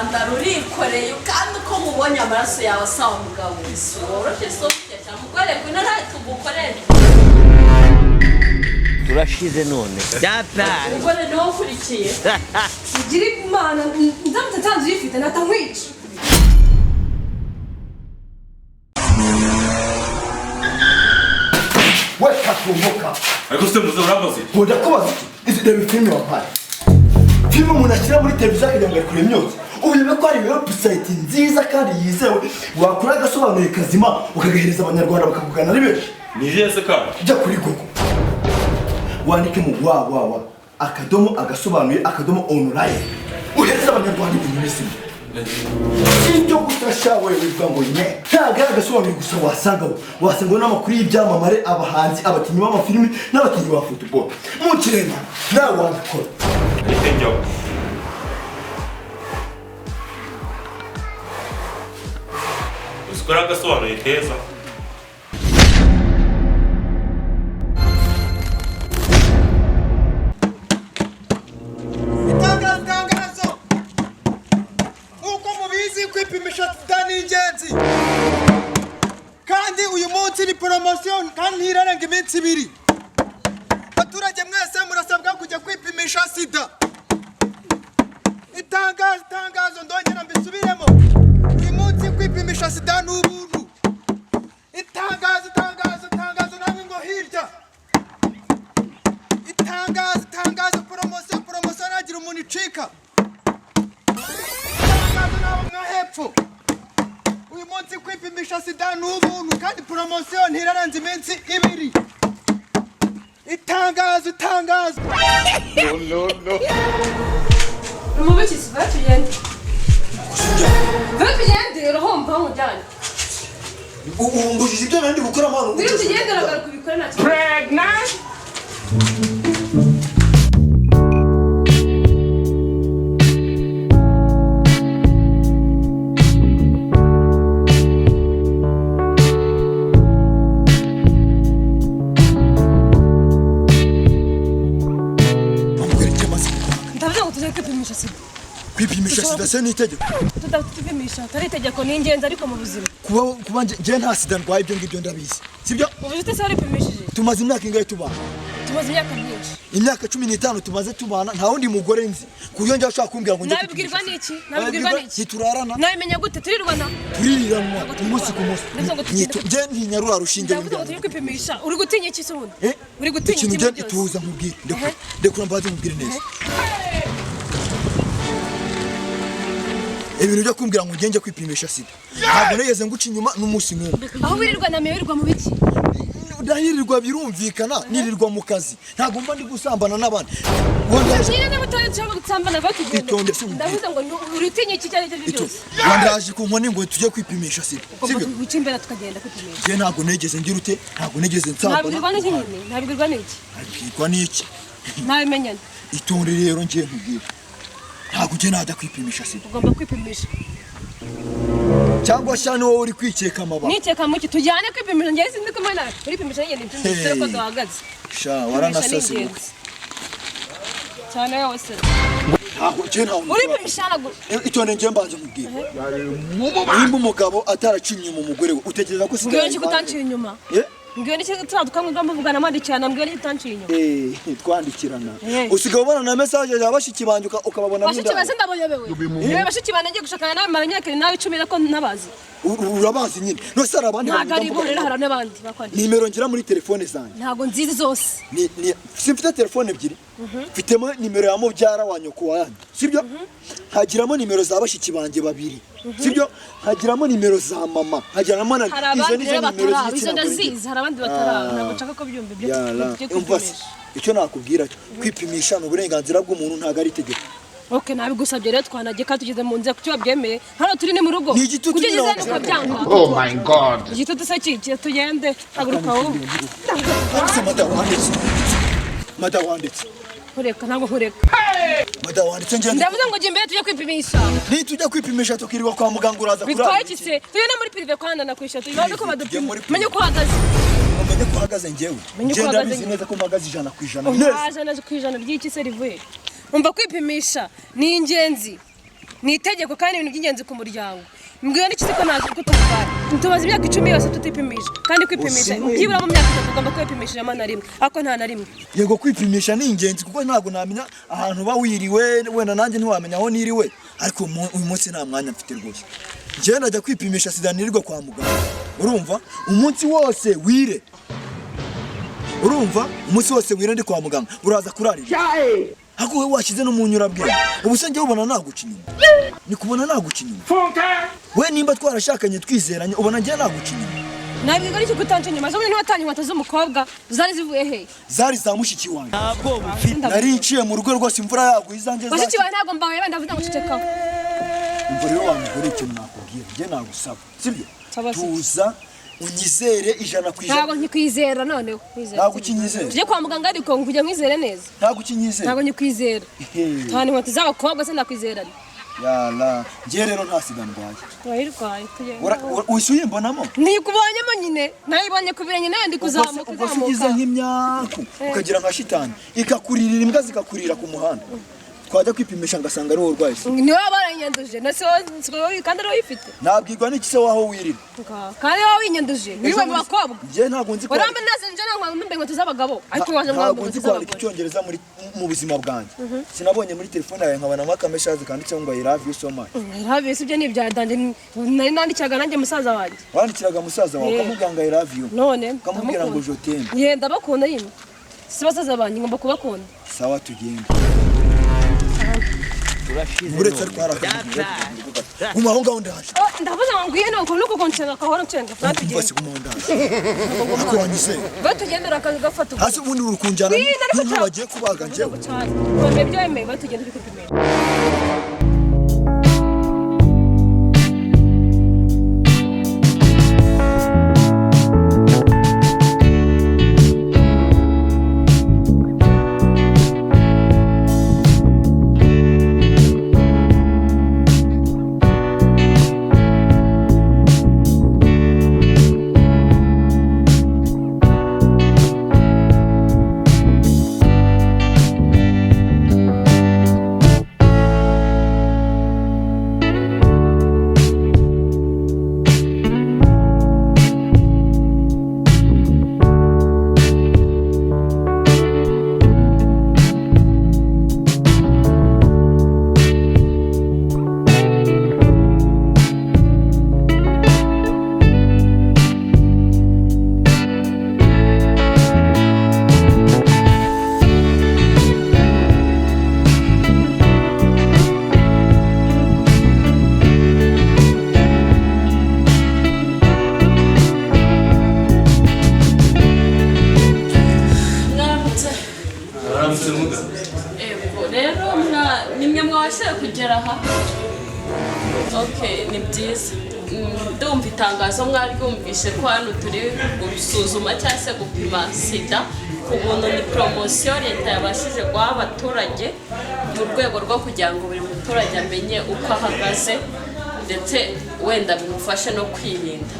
Rwanda rurikoreye kandi uko mubonye amaraso yawe sawa mugabo woroshye sofya cyane mugore kwino nta tugukorere turashize none data mugore no kurikiye ugira imana ndamutse tanzu yifite natankwica weka kumbuka ariko se muze urabaze ngoda kubaza izi debe filime wampaye filime umuntu ashyira muri televiziyo kugira ngo akure imyotsi ubuyobe ko ari website nziza kandi yizewe wakora agasobanuye kazima ukagahereza abanyarwanda bakakugana ari benshi ni jese ka jya kuri Google wandike mu wa akadomo agasobanuye akadomo online uhereza abanyarwanda ibintu bizima Sinjo gutasha wewe bivuga ngo nye ntaga agasobanuye gusa wasanga n'amakuru y'ibyamamare abahanzi abakinnyi b'amafilimi n'abakinnyi ba football mu kirema nawe wabikora Enjo uskora agasobanuye keza Kwipimisha SIDA ni ingenzi kandi uyu munsi ni promotion kandi irarenga iminsi 2 abaturage mwese murasabwa kujya kwipimisha SIDA itangazo ndongera mbisubiremo uyu munsi kwipimisha SIDA n'ubuntu itangazo namwe ngo hirya itangazo promotion agira umuntu icika uyu munsi kwipimisha SIDA n'ubuntu kandi promotion irarenze iminsi 2 itangazo no umubikisi batugende urahomba mujyane umbujije ibyo nandi gukora amano uri tugendera garuka ubikore nta kintu pregnant kwipimisha SIDA se ni itegeko tudapimisha tari itegeko ni ingenzi ariko mu buzima kuba nje nta SIDA ndwaye ibyo ngibyo ndabizi sibyo ubuzite se waripimishije tumaze imyaka ingahe tubana tumaze imyaka myinshi imyaka 15 tumaze tubana nta wundi mugore nzi kuriyo njya ushaka kumbwira ngo njye nabibwirwa n'iki turarana nabimenya gute turirwana umunsi ku munsi nje ntinyarura rushinge ndavuga ngo kwipimisha uri gutinya iki se ubundi uri gutinya iki nje ituza nkubwire ndekura mbaze nkubwire neza ibintu byo kumbwira ngo ngenge kwipimisha SIDA ntabwo nigeze nguca inyuma n'umunsi n'umwe aho wirirwa na merirwa mu biki ndahirirwa birumvikana nirirwa mu kazi ntabwo mba ndi gusambana n'abandi nyine n'abutari cyangwa gusambana bakigenda ndavuze ngo urutinya iki cyane cyose wandaje ku nkoni ngo tujye kwipimisha SIDA sibyo ucimbera tukagenda kwipimisha je ntabwo negeze ngira ute ntabwo negeze nsambana nabwirwa n'iki nyine nabwirwa n'iki abwirwa n'iki nabimenyana itonde rero ngiye nkubwira ntabwo uje najya kwipimisha SIDA ugomba kwipimisha cyangwa cyane wowe uri kwikeka amababa nikeka muki tujyane kwipimisha ngiye sindi kumwe nawe uripimisha nyine ntibyumvise ko duhagaze sha waranasase cyane yose ntabwo je ntawe uripimisha nagura itonde ngiye mbanje nkubwira nimba umugabo ataracinye mu mugore we utekereza ko SIDA ngiye kutanciye inyuma ngiye n'iki turadukamwe ndamuvugana mandikirana mbwiye n'iki tanciye inyuma twandikirana usigaye ubona na message y'abashiki banje ukababona bashiki base ndaboyobewe niwe bashiki bane ngiye gushakana nawe maranyakiri nawe 10 ko nabazi urabazi nyine no sara abandi ntago rero hari n'abandi bakwandi nimero ngira muri telefone zanjye ntago nzizi zose simfite telefone ebyiri mfitemo nimero ya mubyara wa nyoko wanjye sibyo hagiramo nimero za bashiki banje babiri sibyo hagiramo nimero za mama hagiramo na izo nimero z'igitsina hari abandi bataraba ntabwo nshaka ko byumve byo kwipimisha icyo nakubwira kwipimisha n'uburenganzira bw'umuntu ntago ari itegeko Okay, nabigusabye rero twanajye ka tugeze mu nzira kucyo babyemeye hano turi ni mu rugo kugeza nuko byanga Oh my god igitutu se kiki tugende haguruka wowe mada wanditse kureka ntabwo kureka mada wanditse ngende ndavuze ngo jye mbere tujye kwipimisha ni tujya kwipimisha tukirirwa kwa muganga uraza kurara bitwaye iki se tujye muri prive kwanda nakwisha tubaze ko badupima menye ko hagaze umenye ko hagaze ngewe ngenda bizi neza ko mpagaze 100% neza 100% ry'iki se rivuye umva kwipimisha ni ingenzi ni itegeko kandi ibintu by'ingenzi ku muryango mbwiye n'iki ko naje kutumvara tumaze imyaka 10 yose tutipimisha kandi kwipimisha byibura mu myaka 3 ugomba kwipimisha amana rimwe ako nta na rimwe yego kwipimisha ni ingenzi kuko ntabwo namenya ahantu bawiriwe wenda nanjye ntiwamenya aho niriwe ariko uyu munsi nta mwanya mfite rwose njye najya kwipimisha sida nirirwa kwa muganga urumva umunsi wose wire urumva umunsi wose wire ndi kwa muganga uraza kurarira Hako wewe washize no munyura bwe. Ubusenge ubona nagucinyuma. Ni kubona nagucinyuma. We nimba twarashakanye twizeranye ubona ngiye nagucinyuma. Nabwiga ariko kutanje nyuma zo ntiwatanye inkweto z'umukobwa zari zivuye he? Zari za mushiki wanjye. Ntabwo bufite. Nari nciye mu rugo rwose imvura yaguye izanjye. Mushiki wanjye ntabwo mbaye wenda vuga guceceka. Imvura yo wamugore ikintu nakubwiye. Ngiye nagusaba. Sibyo? Tuza unyizere ijana ku ijana. Ntabwo nkikwizera noneho. Ntabwo ukinyizera. Tujye kwa muganga ariko kujya mwizere neza. Ntabwo ukinyizera. Ntabwo nyikwizera. Tani inkweto z'abakobwa se ndakwizerana. Yala, ngiye rero nta sida ndwaye. Wayirwaye tujye. Wisuye mbonamo? Nikubonyemo nyine. Nayibonye kubiranye nayo ndi kuzamuka. Usigize nk'imyaku ukagira nka shitani ikakuririra imbwa zikakurira ku muhanda. Twajya kwipimisha ngasanga ari wowe urwaye. Ni wowe baranyanduje na se kandi ari wowe ifite. Nabwirwa n'iki se waho wirira. Kandi wowe winyanduje. Niwe mu bakobwa. Ngiye ntabwo nzi ko. Urambe naze nje nangwa mbe inkweto z'abagabo. Ariko waje mu ntabwo nzi kwandika icyongereza mu buzima bwanjye. Sinabonye muri telefone yawe nkabona akameshaje kanditseho ngo I love you so much. I love you sibyo ni byadanje nari nandikiraga nanjye musaza wanjye. Wandikiraga musaza wawe ukamuganga I love you. None ukamubwira ngo je t'aime. Ye ndabakunda yimwe. Si basaza banjye ngomba kubakunda. Sawa tugende. Uretse twara. Guma aho ngaho ndaje. Ndavuze ngo ngiye no kunuko koncenga kahora ncenga. Basi guma aho ndaje. Akwanyise. Batugendera akazi gafata. Hasi ubundi urukunjana. Nko bagiye kubaga njyewe. Bambe byemeye batugendera kupimisha. Ni byiza ndumva itangazo mwari bwumvise ko hano turi gusuzuma cyangwa se gupima sida ku buntu. Ni promotion leta yabashije guha abaturage mu rwego rwo kugira ngo buri muturage amenye uko ahagaze ndetse wenda bimufashe no kwirinda.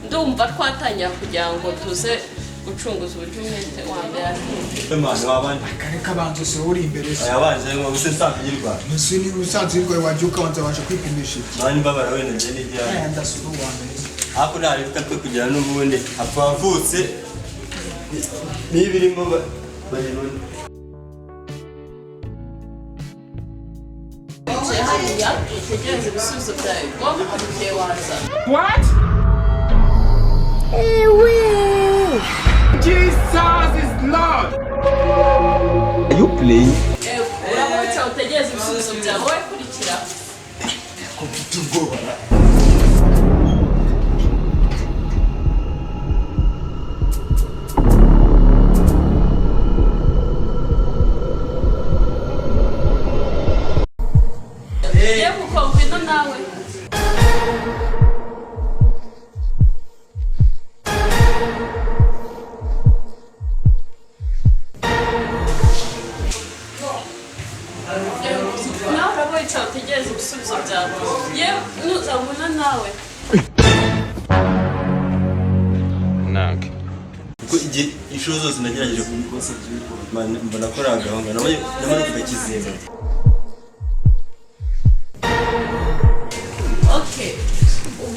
Ndumva twatangira kugira ngo tuze gucunguza uburyo umwete wa mbere afite. Mwana wabandi akareka banzo se uri imbere se. Ayabanje ngo use nsangirwa. Nsi ni usanzirwa waje ukabanza waje kwipimisha. Mani babara wenda nje ni bya. Ndasuru wambaye. Hapo nari bukatwe kugira n'ubundi apavutse. Nibirimo bayironi. Hariya utegereze ibisubizo byawe ngo umubyeyi waza. What? Jesus is Lord. Are you playing? Uramutse utegereze ibisubizo byawe wowe kurikira. Ko mfite ubwoba. Yewe ukomvino nawe. Nawe urabaye cyane utegereze ibisubizo byawe. Yewe nuzabona nawe. Nake. Kuko igihe inshuro zose nagerageje kubikosa mbona ko ari agahanga namaze kugakizimba.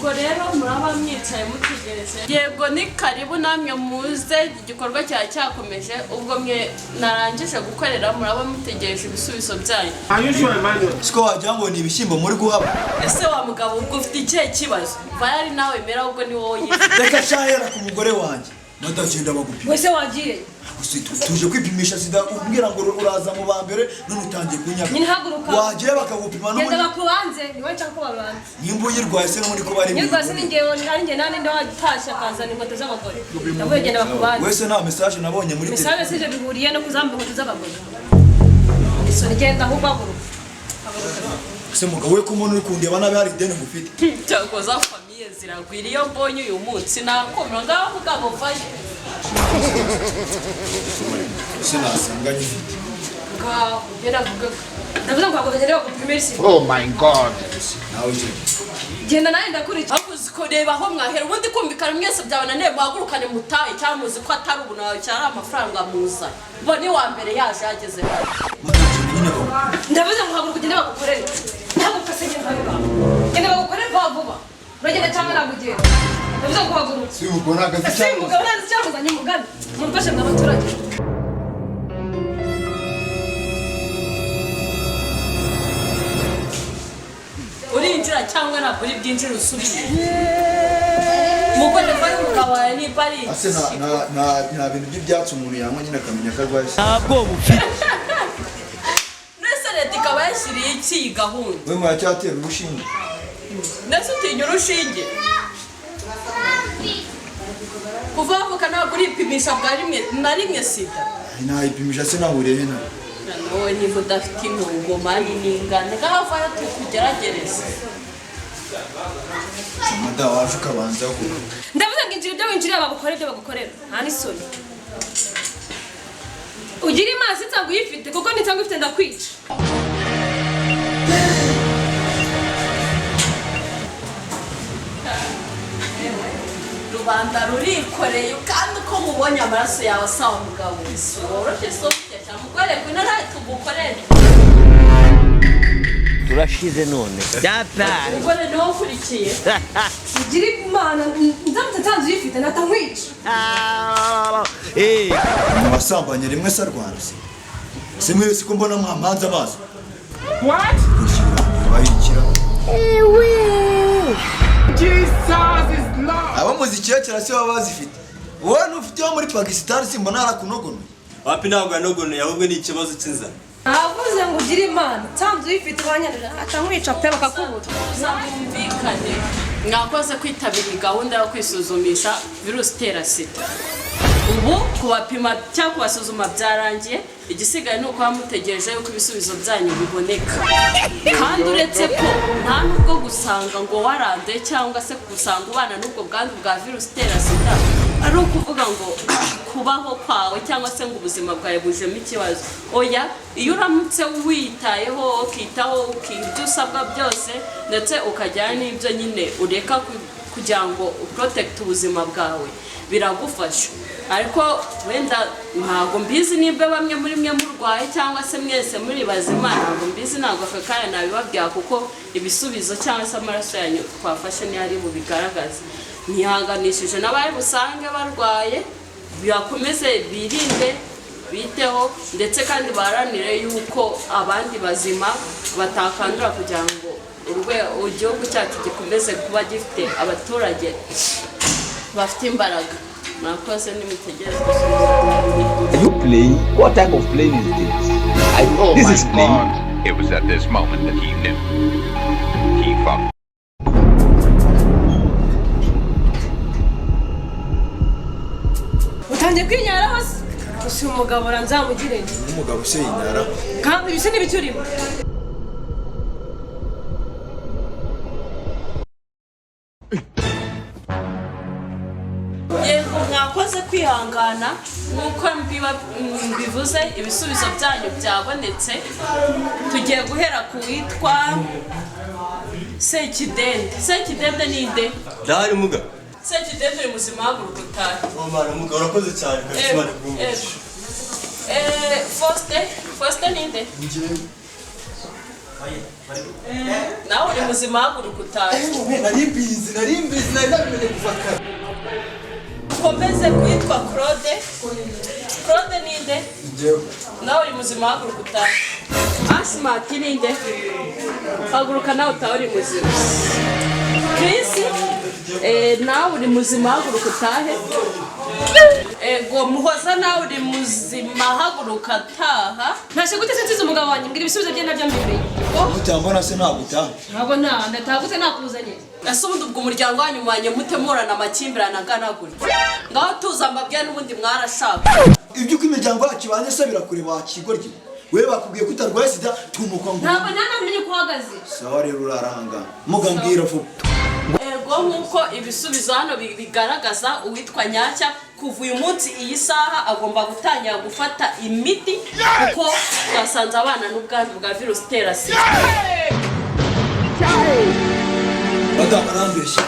ubwo rero muraba mwicaye mutegereje. Yego ni karibu namwe muze, igikorwa cyari cyakomeje. Ubwo mwe narangije gukorera muraba mutegereje ibisubizo byanyu. Are you sure, Emmanuel? Siko wagira ngo ni ibishyimbo muri guhaba. Ese wa mugabo ubwo ufite ikihe kibazo? Vayari nawe mera ubwo ni wowe nyine. Reka shahera ku mugore wanjye. Nadagenda bagupima. Wese wagiye? Tuje kwipimisha sida ubwira ngo uraza mu bambere none utangiye kunyaka. Nyine haguruka. Wagiye bakagupima no. Genda bakubanze, niwe nshaka ko babanze. Nimba uyirwaye se no muri ko bari. Nyirwase ningewe ari nge nani ndo watashya kazana inkweto z'abagore. Ndavuye genda bakubanze. Wese nta message nabonye muri telefone. Message sije bihuriye no kuzamba inkweto z'abagore. Iso rigenda ahubwo haguruka. Se mugabo we ko umuntu uri kundeba nabe hari deni ngufite. Cyakoza famiye ziragwira iyo mbonye uyu munsi nakomera ngaho mugabo vaye. Sinasanganye. Oh my God. Genda nawe ndakurikira. Avuze ko reba aho mwahera ubundi kumvikana mwese byabananiye muhagurukane mutaye cyangwa muzi ko atari ubu nawe cyari amafaranga muza. Bo ni wa mbere yaje yageze hano. Ndavuze ngo haguruka ugende bagukorere. Ntabwo se genda bagukorere vuba. Uragenda cyangwa nagugenda. Ndavuze ngo haguruka. Si ubona akazi cyangwa. Si mugabo nazi cyangwa uzanye mugani. Mumfashe n'abaturage. Urinjira cyangwa ntabwo uri bwinjira usubire. Mugore bari umugabo wawe ni bari. Ase nta bintu by'ibyatsi umuntu yanywa nyine akamenya ko arwaye. Ntabwo bufite. Nese leta ikaba yashyiriye iki gahunda? We muracyatera urushinge. Nese utinya urushinge? Kuva avuka ntabwo uripimisha bwa rimwe na rimwe sida. Nayipimisha se nahuriye he nawe? Wowe niba udafite intungo mani n'ingane nk'avayo tukugeragereza. Mada waje ukabanza ko. Ndavuze ngo injira ibyo winjira bagukorera ibyo bagukorera. Nta n'isoni. Ugira imazi nsanzwe uyifite kuko nitsanzwe ufite ndakwica. Rubanda rurikoreye kandi uko mubonye amaraso yawe asaba umugabo woroshye sofya cyane mugore kwina tugukorere. Turashize none. Data. Mugore niwo ukurikiye. Ugira imana nzamutse nsanzwe uyifite natankwica. Mwasambanye rimwe se arwanze. Simwe siko mbona mwamanza amazi. What? Bayikira. Jesus is Lord. Aba muziki kera se baba bazifite. Wowe ntufite wo muri Pakistan simbona arakunogono. Wapi ntabwo yanogono ahubwo ni ikibazo cy'inzara. Navuze ngo ugira imana nsanzwe uyifite banyanira atankwica pe bakakubura. Uzamvikane. Mwakoze kwitabira gahunda yo kwisuzumisha virusi itera sida. Ubu kubapima cyangwa kubasuzuma byarangiye, igisigaye ni uko bamutegereje yuko ibisubizo byanyu biboneka. Kandi uretse ko nta nubwo gusanga ngo warande cyangwa se gusanga ubana n'ubwo bwandu bwa virusi itera sida ari ukuvuga ngo kubaho kwawe cyangwa se ngo ubuzima bwawe bujemo ikibazo. Oya, iyo uramutse witayeho ukitaho ukibyo usabwa byose ndetse ukajyana n'ibyo nyine ureka kugira ngo uprotect ubuzima bwawe biragufasha. Ariko wenda ntabwo mbizi niba bamwe muri mwe murwaye cyangwa se mwese muri bazima, ntabwo mbizi ntabwo akakanya nabibabwira kuko ibisubizo cyangwa se amaraso yanyu twafashe ni ari bubigaragaza. Ntihanganishije n'abari busange barwaye biyakomeze birinde biteho ndetse kandi baranire yuko abandi bazima batakandura kugira ngo igihugu cyacu gikomeze kuba gifite abaturage bafite imbaraga. Mwakoze n'imitegereze. Are you playing? What type of playing is this? This is playing. It was at this moment that he knew. He fucked. Utangiye kwinyara hose. Gusa umugabo ranzamugire. Umugabo se yinyara. Kandi bise n'ibiturimo. Mwakoze kwihangana nk'uko mbivuze ibisubizo byanyu byabonetse. Tugiye guhera ku witwa Sekidende. Sekidende ni nde? Ndahari muga. Sekidende uri muzima haguruka utahe. Mwana muga urakoze cyane kandi Faustin ni nde? nawe uri muzima haguruka utahe nari mbizi nari nabimenye kuva kare. ukomeze kwitwa Claude ninde Njyewe nawe uri muzima haguruka utahe Asmat ninde haguruka nawe utahe uri muzima Chris nawe uri muzima haguruka utahe ego Muhoza nawe uri muzima haguruka taha ntashe gute sinzi umugabo wanjye mbwira ibisubizo bye nabyo mbibeye mutambona se nagutaha ntabwo ndatagutse nakuzanye ese ubundi ubwo umuryango wanyu mwanye mutemurana amakimbirane angana gutya ngaho tuza mbabwiye n'ubundi mwarashaka ibyo uko imiryango yacu ibanye se birakureba wakigorye wewe bakubwiye ko utarwaye sida tumuka ngo ntabwo namenye ko uhagaze sawa rero uraranga mugambwira vuba ego nk'uko ibisubizo hano bigaragaza uwitwa Nyashya kuva uyu munsi iyi saha agomba gutangira gufata imiti kuko twasanze abana n'ubwandu bwa virusi itera sida badamarambeshya